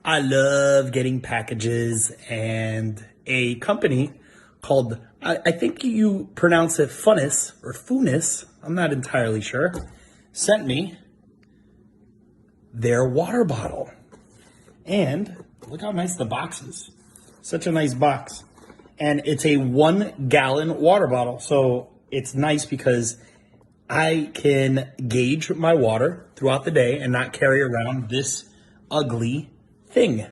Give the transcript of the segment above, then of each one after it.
I love getting packages, and a company called, I think you pronounce it FUNUS or FUNUS, I'm not entirely sure, sent me their water bottle. And look how nice the box is. Such a nice box. And it's a 1 gallon water bottle. So it's nice because I can gauge my water throughout the day and not carry around this ugly thing.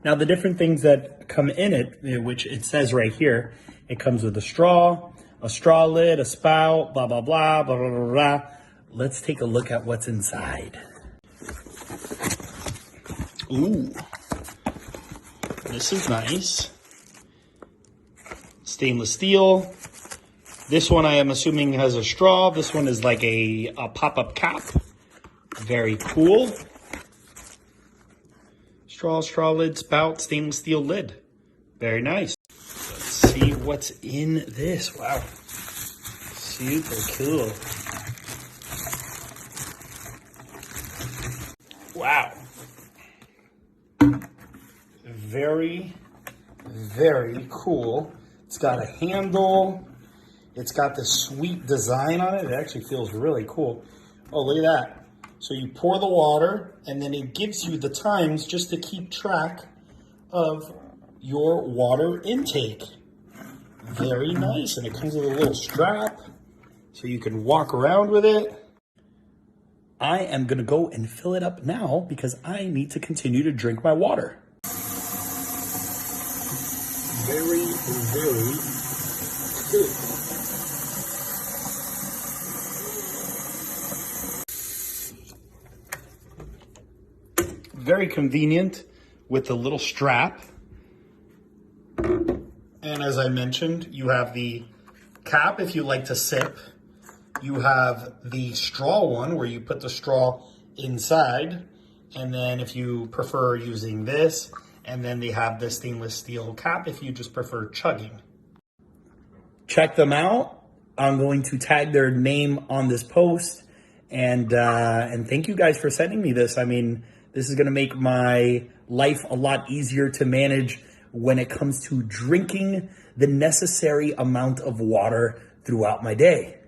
Now, the different things that come in it, which it says right here, it comes with a straw lid, a spout, blah, blah, blah, blah, blah, blah, blah. Let's take a look at what's inside. Ooh, this is nice. Stainless steel. This one I am assuming has a straw. This one is like a pop-up cap. Very cool. Straw lid, spout, stainless steel lid. Very nice. Let's see what's in this. Wow. Super cool. Wow. Very, very cool. It's got a handle. It's got this sweet design on it. It actually feels really cool. Oh, look at that. So you pour the water, and then it gives you the times just to keep track of your water intake. Very nice. And it comes with a little strap, so you can walk around with it. I am going to go and fill it up now because I need to continue to drink my water. Very, very cool. Very convenient with the little strap. And as I mentioned, you have the cap if you like to sip. You have the straw one where you put the straw inside. And then if you prefer using this, and then they have the stainless steel cap if you just prefer chugging. Check them out. I'm going to tag their name on this post. And thank you guys for sending me this. I mean, this is going to make my life a lot easier to manage when it comes to drinking the necessary amount of water throughout my day.